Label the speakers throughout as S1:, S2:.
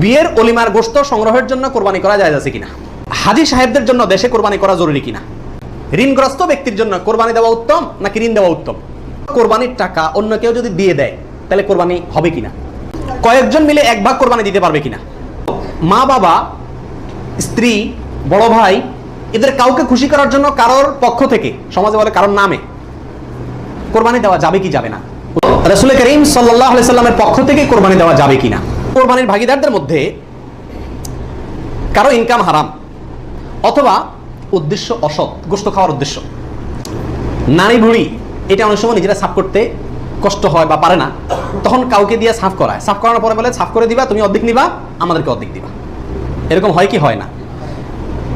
S1: বিয়ের অলিমার গোশত সংগ্রহের জন্য কোরবানি করা যায় আছে কিনা, হাজী সাহেবদের জন্য দেশে কোরবানি করা জরুরি কিনা, ঋণগ্রস্ত ব্যক্তির জন্য কোরবানি দেওয়া উত্তম নাকি ঋণ দেওয়া উত্তম, কোরবানির টাকা অন্য কেউ যদি দিয়ে দেয় তাহলে কোরবানি হবে কিনা, কয়েকজন মিলে এক ভাগ কোরবানি দিতে পারবে কিনা, মা বাবা, স্ত্রী, বড় ভাই এদের কাউকে খুশি করার জন্য কারোর পক্ষ থেকে, সমাজে বলে কারোর নামে কোরবানি দেওয়া যাবে কি যাবে না, রাসূল করিম সাল্লাল্লাহু আলাইহি সাল্লামের পক্ষ থেকে কোরবানি দেওয়া যাবে কিনা। কোরবানির ভাগীদারদের মধ্যে কারো ইনকাম হারাম অথবা উদ্দেশ্য অসৎ, গোশত খাওয়ার উদ্দেশ্য, নারী বুড়ি এটা অনেক সময় নিজেরা সাফ করতে কষ্ট হয় বা পারে না, তখন কাউকে দিয়ে সাফ করায়, সাফ করানোর পরে বলে সাফ করে দিবা, তুমি অর্ধেক নিবা, আমাদেরকে অর্ধেক দিবা। এরকম হয় কি হয় না?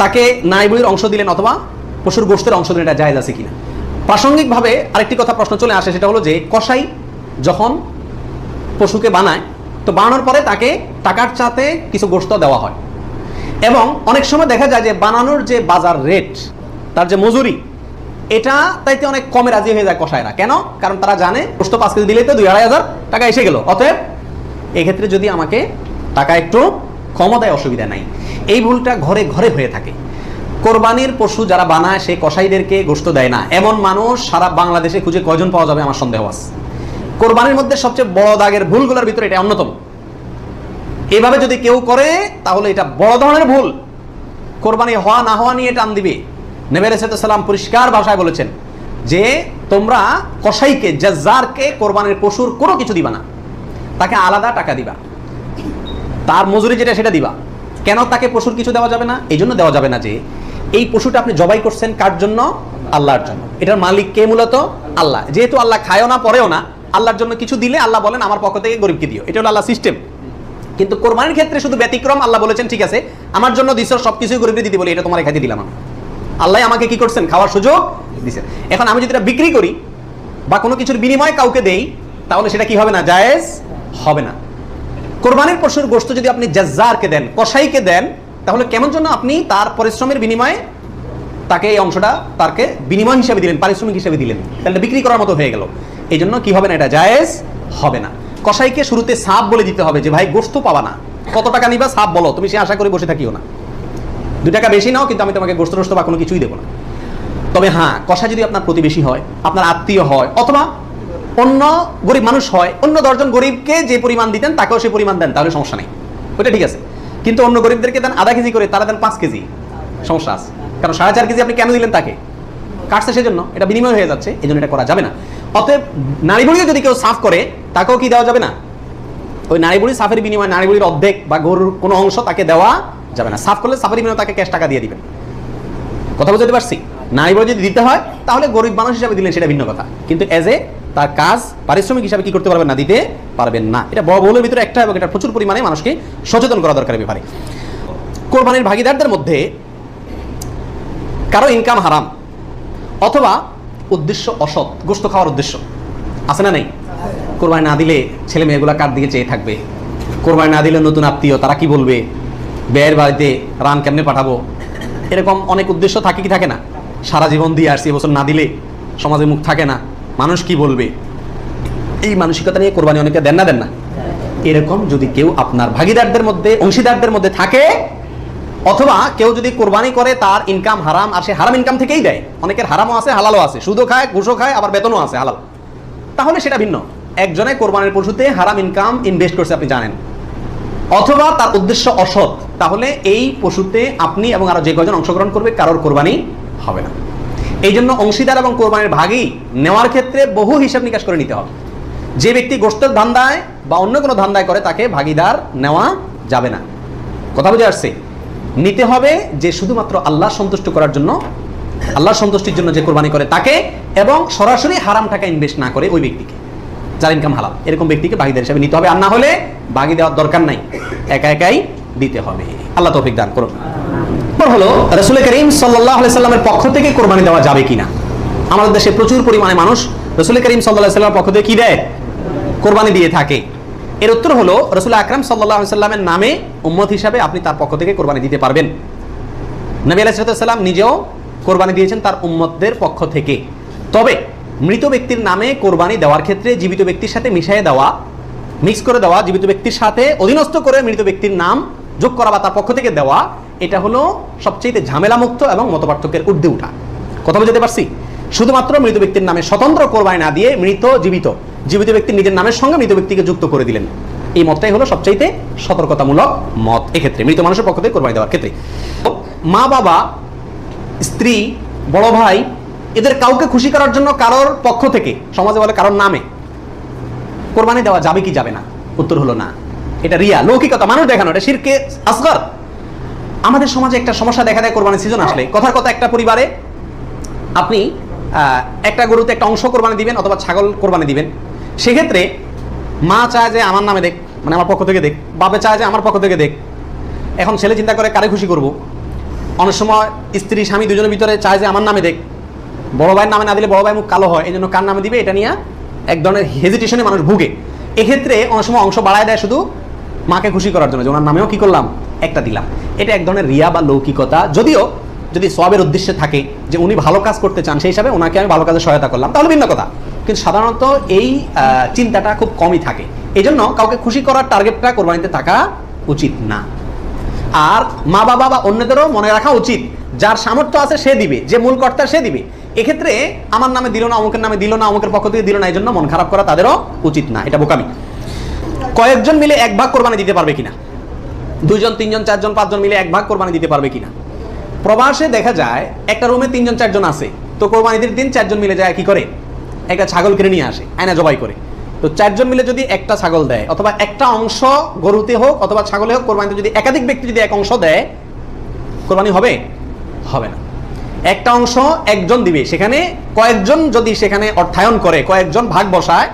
S1: তাকে নারী বুড়ির অংশ দিলেন অথবা পশুর গোশতের অংশ দিলেন, এটা জায়েজ আছে কিনা। প্রাসঙ্গিকভাবে আরেকটি কথা প্রশ্ন চলে আসে, সেটা হলো যে কসাই যখন পশুকে বানায় তো বানানোর পরে তাকে টাকার চাতে কিছু গোশত দেওয়া হয়, এবং অনেক সময় দেখা যায় যে বানানোর যে বাজার রেট, তার যে মজুরি, এটা তাইতে অনেক কমে রাজি হয়ে যায় কসাইরা। কেন? কারণ তারা জানে গোশত 5 কেজি দিলেই তো 2-2.5 টাকা এসে গেল, অতএব এক্ষেত্রে যদি আমাকে টাকা একটু কমও দেয় অসুবিধা নাই। এই ভুলটা ঘরে ঘরে হয়ে থাকে। কোরবানির পশু যারা বানায় সে কসাইদেরকে গোশত দেয় না, এমন মানুষ সারা বাংলাদেশে খুঁজে কয়জন পাওয়া যাবে আমার সন্দেহ আছে। কোরবানির মধ্যে সবচেয়ে বড় দাগের ভুলগুলোর ভিতরে এটা অন্যতম। এভাবে যদি কেউ করে তাহলে এটা বড় ধরনের ভুল। কোরবানি হওয়া না হওয়া নিয়ে টান দিবে। নবী আলাইহিস সালাম পরিষ্কার ভাষায় বলেছেন যে তোমরা কসাইকে, জাজ্জারকে কোরবানির পশুর কোনো কিছু দিবা না, তাকে আলাদা টাকা দিবা, তার মজুরি যেটা সেটা দিবা। কেন তাকে পশুর কিছু দেওয়া যাবে না? এই জন্য দেওয়া যাবে না যে এই পশুটা আপনি জবাই করছেন কার জন্য? আল্লাহর জন্য। এটার মালিক কে? মূলত আল্লাহ। যেহেতু আল্লাহ খায়ও না পরেও না, আল্লাহর জন্য কিছু দিলে আল্লাহ বলেন আমার পক্ষ থেকে গরিবকে দিও, এটা হলো আল্লাহ সিস্টেম। কিন্তু কোরবানির ক্ষেত্রে শুধু ব্যতিক্রম, আল্লাহ বলেছেন ঠিক আছে আমার জন্য দিছো সবকিছুই গরিবকে দিতে বলি, এটা তোমার খাইতে দিলাম আমি। আল্লাহ আমাকে কি করছেন? খাওয়ার সুযোগ দিয়েছেন। এখন আমি যদি এটা বিক্রি করি বা কোনো কিছুর বিনিময়ে কাউকে দেই তাহলে সেটা কি হবে না? জায়েজ হবে না। কোরবানির পশুর গোশত যদি আপনি জাজ্জারকে দেন, কসাইকে দেন, তাহলে কেমন জন্য আপনি তার পরিশ্রমের বিনিময়ে তাকে এই অংশটা তাকে বিনিময় হিসাবে দিলেন, পারিশ্রমিক হিসাবে দিলেন, তাহলে বিক্রি করার মতো হয়ে গেল। এই জন্য কি হবে না? এটা জায়েজ হবে না। কসাইকে শুরুতে সাপ বলে দিতে হবে যে ভাই গোশত পাবা না, কত টাকা নিবা সাপ বলো, তুমি সে আশা করে বসে থাকিও না, 2 টাকা বেশি নাও কিন্তু আমি তোমাকে গোশত বা কোনো কিছুই দেবো না। তবে হ্যাঁ, কসাই যদি আপনার প্রতিবেশী হয়, আপনার আত্মীয় হয়, অথবা অন্য গরিব মানুষ হয়, অন্য 10 জন গরিবকে যে পরিমাণ দিতেন তাকেও সে পরিমাণ দেন, তাহলে সমস্যা নেই, ওটা ঠিক আছে। কিন্তু অন্য গরিবদেরকে দেন আধা কেজি করে, তারা দেন 5 কেজি, সমস্যা আছে। কারণ 4.5 কেজি আপনি কেন দিলেন তাকে? কাটছে সেজন্য, এটা বিনিময় হয়ে যাচ্ছে, এই জন্য এটা করা যাবে না। অতএব নারী বুড়িও যদি কেউ সাফ করে তাকেও কি দেওয়া যাবে না? ওই নারী বুড়ি সাফের বিনিময়ে নারী বুড়ির অর্ধেক বা গরুর কোনো অংশ তাকে দেওয়া যাবে না। সাফ করলে সাফের বিনিময়ে তাকে ক্যাশ টাকা দিয়ে দিবেন। কথা বুঝতে পারছি? নারী বুড়ি যদি দিতে হয় তাহলে গরিব মানুষ হিসাবে দিলেন, সেটা ভিন্ন কথা, কিন্তু এজ এ তার কাজ পারিশ্রমিক হিসাবে কি করতে পারবেন না? দিতে পারবেন না। এটা বড় ভুলের ভিতরে একটা, এবং এটা প্রচুর পরিমাণে মানুষকে সচেতন করা দরকার ব্যাপারে। কোরবানির ভাগীদারদের মধ্যে কারো ইনকাম হারাম অথবা উদ্দেশ্য অসৎ, গোশত খাওয়ার উদ্দেশ্য আছে না? নেই? কোরবানি না দিলে ছেলে মেয়েগুলা কার দিকে চেয়ে থাকবে, কোরবানি না দিলে নতুন আত্মীয় তারা কি বলবে, ব্যয়ের বাড়িতে রান কেমনে পাঠাবো, এরকম অনেক উদ্দেশ্য থাকে কি থাকে না? সারা জীবন দিয়ে আসছি, এবছর না দিলে সমাজে মুখ থাকে না, মানুষ কি বলবে, এই মানসিকতা নিয়ে কোরবানি অনেকে দেন না। এরকম যদি কেউ আপনার ভাগীদারদের মধ্যে, অংশীদারদের মধ্যে থাকে, অথবা কেউ যদি কোরবানি করে তার ইনকাম হারাম আর সে হারাম ইনকাম থেকেই দেয়, অনেকের হারামও আছে হালালও আছে, সুদও খায়, ঘুষও খায়, আবার বেতনও আছে হালাল, তাহলে সেটা ভিন্ন। একজনে কোরবানির পশুতে হারাম ইনকাম ইনভেস্ট করছে আপনি জানেন, অথবা তার উদ্দেশ্য অসৎ, তাহলে এই পশুতে আপনি এবং আরো যে কয়জন অংশগ্রহণ করবে কারোর কোরবানি হবে না। এই জন্য অংশীদার এবং কোরবানির ভাগী নেওয়ার ক্ষেত্রে বহু হিসাব নিকাশ করে নিতে হবে। যে ব্যক্তি গোশতের ধান্দায় বা অন্য কোনো ধান্দায় করে তাকে ভাগীদার নেওয়া যাবে না। কথা বুঝে আসছে? নিতে হবে যে শুধুমাত্র আল্লাহ সন্তুষ্ট করার জন্য, আল্লাহর সন্তুষ্টির জন্য যে কোরবানি করে তাকে, এবং সরাসরি হারাম টাকা ইনভেস্ট না করে ওই ব্যক্তিকে, যার ইনকাম হালাল, এরকম ব্যক্তিকে ভাগীদার হিসেবে নিতে হবে। আর না হলে ভাগী দেওয়ার দরকার নাই, একা একাই দিতে হবে। আল্লাহ তৌফিক দান করুন। হলো রাসূল করিম সাল্লাল্লাহু আলাইহি সাল্লামের পক্ষ থেকে কোরবানি দেওয়া যাবে কিনা। আমাদের দেশে প্রচুর পরিমাণে মানুষ রাসূল করিম সাল্লাল্লাহু আলাইহি সাল্লামের পক্ষ থেকে কি দেয়? কোরবানি দিয়ে থাকে। এর উত্তর হলো রাসূল আকরাম সাল্লাল্লাহু আলাইহি সাল্লামের নামে উম্মত হিসাবে আপনি তার পক্ষ থেকে কোরবানি দিতে পারবেন। নবী আলাইহিস সালাম নিজেও কোরবানি দিয়েছেন তার উম্মতদের পক্ষ থেকে। তবে মৃত ব্যক্তির নামে কোরবানি দেওয়ার ক্ষেত্রে জীবিত ব্যক্তির সাথে মিশিয়ে দেওয়া মিক্স করে দেওয়া, জীবিত ব্যক্তির সাথে অধীনস্থ করে মৃত ব্যক্তির নাম যোগ করা বা তার পক্ষ থেকে দেওয়া, এটা হলো সবচেয়ে ঝামেলামুক্ত এবং মতপার্থক্যের ঊর্ধ্বে উঠা। কথা বুঝতে পারছি? শুধুমাত্র মৃত ব্যক্তির নামে স্বতন্ত্র কোরবানি না দিয়ে জীবিত ব্যক্তির নিজের নামের সঙ্গে মৃত ব্যক্তিকে যুক্ত করে দিলেন। এই মতটাই হলো সবচাইতে সতর্কতামূলক মত এক্ষেত্রে, মৃত মানুষের পক্ষ থেকে কোরবানি দেওয়ার ক্ষেত্রে। মা বাবা, স্ত্রী, বড় ভাই, এদের কাউকে খুশি করার জন্য কারোর পক্ষ থেকে, সমাজে বলে কারোর নামে কোরবানি দেওয়া যাবে কি যাবে না? উত্তর হলো না। এটা রিয়া, লৌকিকতা, মানুষ দেখানো, এটা শিরকে আসগর। আমাদের সমাজে একটা সমস্যা দেখা দেয় কোরবানির সিজন আসলে। কথার কথা, একটা পরিবারে আপনি একটা গরুতে একটা অংশ কোরবানি দিবেন অথবা ছাগল কোরবানি দিবেন, সেক্ষেত্রে মা চায় যে আমার নামে দেখ, মানে আমার পক্ষ থেকে দেখ, বাপে চায় যে আমার পক্ষ থেকে দেখ। এখন ছেলে চিন্তা করে কারে খুশি করব। অনেক সময় স্ত্রী স্বামী দুজনের ভিতরে চায় যে আমার নামে দেখ, বড় ভাইয়ের নামে না দিলে বড় ভাই মুখ কালো হয়, এই জন্য কার নামে দিবে এটা নিয়ে এক ধরনের হেজিটেশনে মানুষ ভুগে। এক্ষেত্রে অনেক সময় অংশ বাড়ায় দেয় শুধু মাকে খুশি করার জন্য, যে ওনার নামেও কি করলাম, একটা দিলাম। এটা এক ধরনের রিয়া বা লৌকিকতা। যদিও যদি সওয়াবের উদ্দেশ্যে থাকে যে উনি ভালো কাজ করতে চান, সেই হিসাবে ওনাকে আমি ভালো কাজে সহায়তা করলাম, তাহলে ভিন্ন কথা। কিন্তু সাধারণত এই চিন্তাটা খুব কমই থাকে। এই জন্য কাউকে খুশি করার টার্গেটটা কোরবানিতে থাকা উচিত না। আর মা বাবা বা অন্যদেরও মনে রাখা উচিত, যার সামর্থ্য আছে সে দিবে, যে মূল কর্তা সে দিবে। এক্ষেত্রে আমার নামে দিল না, অমুকের নামে দিল না, অমুকের পক্ষ থেকে দিল না, এই জন্য মন খারাপ করা তাদেরও উচিত না, এটা বোকামি। কয়েকজন মিলে এক ভাগ কোরবানি দিতে পারবে কিনা? 2 জন 3 জন 4 জন 5 জন মিলে এক ভাগ কোরবানি দিতে পারবে কিনা? প্রবাসে দেখা যায় একটা রুমে 3 জন 4 জন আছে, তো কোরবানিদের দিন 4 জন মিলে যায় কি করে, একটা ছাগল কিনে নিয়ে আসে, আয়না জবাই করে। তো 4 জন মিলে যদি একটা ছাগল দেয়, অথবা একটা অংশ গরুতে হোক অথবা ছাগলে হোক, কোরবানিতে যদি একাধিক ব্যক্তি যদি এক অংশ দেয়, কোরবানি হবে? হবে না। একটা অংশ একজন দিবে, সেখানে কয়েকজন যদি সেখানে অর্থায়ন করে, কয়েকজন ভাগ বসায়,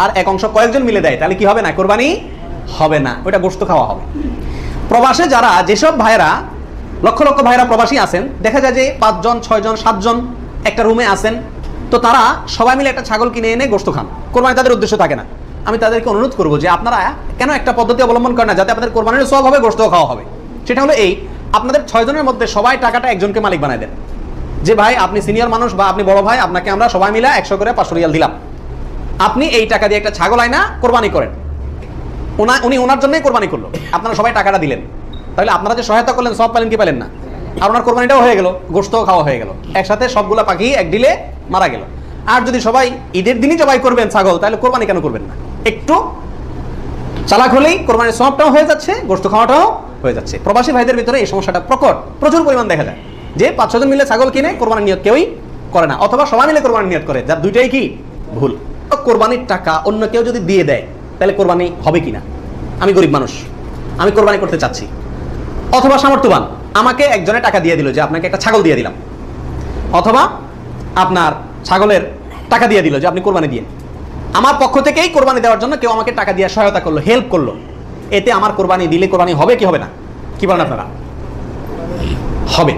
S1: আর এক অংশ কয়েকজন মিলে দেয়, তাহলে কি হবে না? কোরবানি হবে না, ওইটা গোশত খাওয়া হবে। প্রবাসে যারা, যেসব ভাইরা, লক্ষ লক্ষ ভাইরা প্রবাসী আছেন, দেখা যায় যে 5 জন 6 জন 7 জন একটা রুমে আছেন, তো তারা সবাই মিলে একটা ছাগল কিনে এনে গোশত খান, কোরবানি তাদের উদ্দেশ্য থাকে না। আমি তাদেরকে অনুরোধ করবো যে আপনারা কেন একটা পদ্ধতি অবলম্বন করেন না, যাতে আপনাদের কোরবানির সওয়াব হবে, গোশত খাওয়া হবে। সেটা হলো এই, আপনাদের 6 জনের মধ্যে সবাই টাকাটা একজনকে মালিক বানায় দেন, যে ভাই আপনি সিনিয়র মানুষ বা আপনি বড় ভাই, আপনাকে আমরা সবাই মিলে 100 করে 500 রিয়াল দিলাম, আপনি এই টাকা দিয়ে একটা ছাগল আয়না কোরবানি করেন। উনি ওনার জন্যই কোরবানি করলো, আপনারা সবাই টাকাটা দিলেন, তাহলে আপনারা যে সহায়তা করলেন সব পেলেন কি পেলেন না? আর ওনার কোরবানিটাও হয়ে গেল, গোশতও খাওয়া হয়ে গেল, একসাথে সবগুলা পাখি এক ডিলে মারা গেল। আর যদি সবাই ঈদের দিনই জবাই করবেন ছাগল, তাহলে কোরবানি কেন করবেন না? একটু চালাক হলেই কোরবানির সওয়াবটাও হয়ে যাচ্ছে, গোশত খাওয়াটাও হয়ে যাচ্ছে। প্রবাসী ভাইদের ভিতরে এই সমস্যাটা প্রচুর পরিমাণ দেখা যায়, যে 5-6 জন মিলে ছাগল কিনে কোরবানির নিয়ত কেউই করে না, অথবা সবাই মিলে কোরবানির নিয়ত করে, যার দুইটাই কি ভুল। কোরবানির টাকা অন্য কেউ যদি দিয়ে দেয়, তাহলে কোরবানি হবে কিনা? আমি গরিব মানুষ, আমি কোরবানি করতে চাচ্ছি, অথবা সামর্থ্যবান, আমাকে একজনে টাকা দিয়ে দিল যে আপনাকে একটা ছাগল দিয়ে দিলাম, অথবা আপনার ছাগলের টাকা দিয়ে দিল যে আপনি কোরবানি দিয়ে, আমার পক্ষ থেকেই কোরবানি দেওয়ার জন্য কেউ আমাকে টাকা দিয়ে সহায়তা করলো, হেল্প করলো, এতে আমার কোরবানি দিলে কোরবানি হবে কি হবে না? কি বলেন আপনারা? হবে।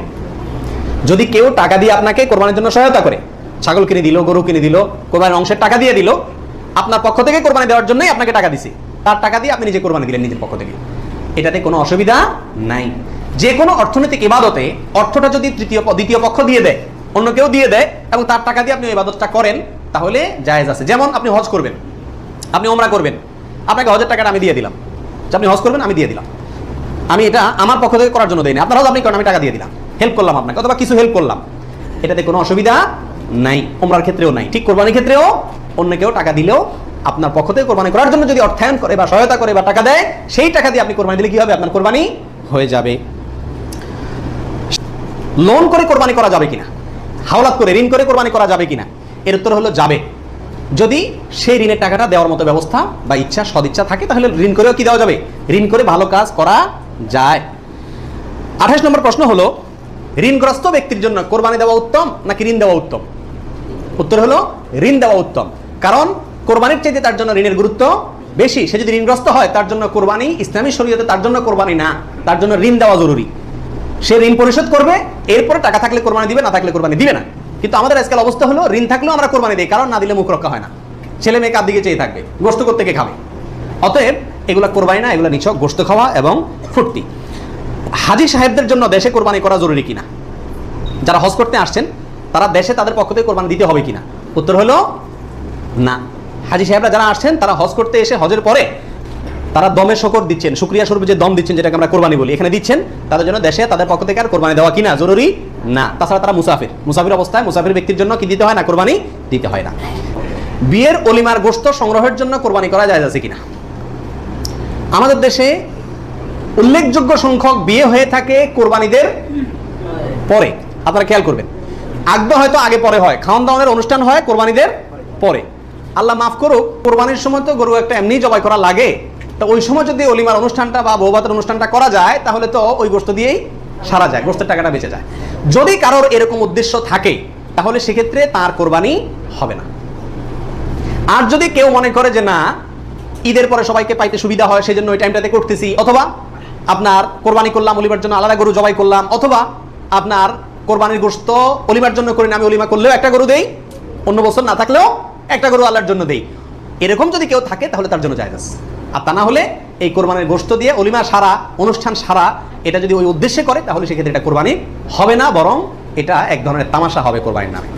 S1: যদি কেউ টাকা দিয়ে আপনাকে কোরবানির জন্য সহায়তা করে, ছাগল কিনে দিল, গরু কিনে দিল, কোরবানির অংশের টাকা দিয়ে দিল, আপনার পক্ষ থেকে কোরবানি দেওয়ার জন্যই আপনাকে টাকা দিছে, তার টাকা দিয়ে আপনি নিজে কোরবানি দিলেন নিজের পক্ষ থেকে, এটাতে কোনো অসুবিধা নাই। যে কোনো অর্থনৈতিক ইবাদতে অর্থটা যদি দ্বিতীয় পক্ষ দিয়ে দেয়, অন্য কেউ দিয়ে দেয়, এবং তার টাকা দিয়ে আপনি ইবাদতটা করেন, তাহলে জায়েজ আছে। যেমন আপনি হজ করবেন, আপনি ওমরা করবেন, আপনাকে হজের টাকাটা আমি দিয়ে দিলাম, আপনি হজ করবেন, আমি দিয়ে দিলাম, আমি এটা আমার পক্ষ থেকে করার জন্য দেই না, আপনার হজ আপনি করেন, আমি টাকা দিয়ে দিলাম, হেল্প করলাম আপনাকে, অথবা কিছু হেল্প করলাম, এটাতে কোনো অসুবিধা নাই। ওমরার ক্ষেত্রেও নাই, ঠিক কোরবানির ক্ষেত্রেও অন্য কেউ টাকা দিলেও আপনার পক্ষ থেকে কোরবানি করার জন্য যদি অর্থায়ন করে বা সহায়তা করে বা টাকা দেয়, সেই টাকা দিয়ে আপনি কোরবানি দিলে কি হবে? আপনার কোরবানি হয়ে যাবে। লোন করে কোরবানি করা যাবে কিনা, হাওলাত করে, ঋণ করে কোরবানি করা যাবে কিনা? এর উত্তর হলো যাবে, যদি সেই ঋণের টাকাটা দেওয়ার মতো ব্যবস্থা বা ইচ্ছা, সদিচ্ছা থাকে, তাহলে ঋণ করেও কি দেওয়া যাবে? ঋণ করে ভালো কাজ করা যায়। 28 নম্বর প্রশ্ন হলো, ঋণগ্রস্ত ব্যক্তির জন্য কোরবানি দেওয়া উত্তম নাকি ঋণ দেওয়া উত্তম? উত্তর হলো ঋণ দেওয়া উত্তম, কারণ কোরবানির চাইতে তার জন্য ঋণের গুরুত্ব বেশি। সে যদি ঋণগ্রস্ত হয়, তার জন্য কোরবানি ইসলামী শরীয়তে তার জন্য কোরবানি না, তার জন্য ঋণ দেওয়া জরুরি। সে ঋণ পরিশোধ করবে, এরপরে টাকা থাকলে কোরবানি দিবে, না থাকলে কোরবানি দিবে না। কিন্তু আমাদের আজকাল অবস্থা হলো, ঋণ থাকলেও আমরা কোরবানি দিই, কারণ না দিলে মুখ রক্ষা হয় না, ছেলে মেয়ে কার দিকে চেয়ে থাকবে, গোশত করতে কে খাবে। অতএব এগুলা কোরবানি না, এগুলা নিছক গোশত খাওয়া এবং ফুর্তি। হাজী সাহেবদের জন্য দেশে কোরবানি করা জরুরি কিনা? যারা হজ করতে আসছেন, তারা দেশে তাদের পক্ষ থেকে কোরবানি দিতে হবে কিনা? উত্তর হলো না, হাজি সাহেবরা যারা আসছেন তারা হজ করতে এসে হজের পরে তারা দমে শকর দিচ্ছেন, শুকরিয়া স্বরূপ যে দম দিচ্ছেন, যেটাকে আমরা কোরবানি বলি, এখানে দিচ্ছেন তাদের জন্য দেশে তাদের পক্ষ থেকে আর কোরবানি দেওয়া কিনা জরুরি না। তাছাড়া তারা মুসাফির অবস্থায় মুসাফির ব্যক্তির জন্য কি দিতে হয় না? কোরবানি দিতে হয় না। বিয়ের অলিমার গোশত সংগ্রহের জন্য কোরবানি করা যায় আছে কিনা? আমাদের দেশে উল্লেখযোগ্য সংখ্যক বিয়ে হয়ে থাকে কোরবানিদের পরে। আপনারা খেয়াল করবেন, আগবা হয়তো আগে পরে হয়, খাওয়ান দাওয়ানের অনুষ্ঠান হয় কোরবানিদের পরে। আল্লাহ মাফ করুক, কোরবানির সময় তো গরু একটা এমনি জবাই করা লাগে, তো ওই সময় যদি অলিমার অনুষ্ঠানটা বা বৌভাতের অনুষ্ঠানটা করা যায় তাহলে তো ওই গোশত দিয়েই সারা যায়, গোশতের টাকাটা বেঁচে যায়। যদি কারোর এরকম উদ্দেশ্য থাকে তাহলে সেক্ষেত্রে তার কোরবানি হবে না। আর যদি কেউ মনে করে যে না, ঈদের পরে সবাইকে পাইতে সুবিধা হয় সেজন্য ওই টাইমটাতে করতেছি, অথবা আপনার কোরবানি করলাম অলিমার জন্য আলাদা গরু জবাই করলাম, অথবা আপনার কোরবানির গোশত অলিমার জন্য করে আমি অলিমা করলেও একটা গরু দেই, অন্য বছর না থাকলেও একটা গরু আল্লাহর জন্য দেই, এরকম যদি কেউ থাকে তাহলে তার জন্য জায়েজ আছে। আর তা না হলে এই কোরবানির গোশত দিয়ে অলিমা সারা, অনুষ্ঠান সারা, এটা যদি ওই উদ্দেশ্যে করে তাহলে সেক্ষেত্রে এটা কোরবানি হবে না, বরং এটা এক ধরনের তামাশা হবে কোরবানির নামে।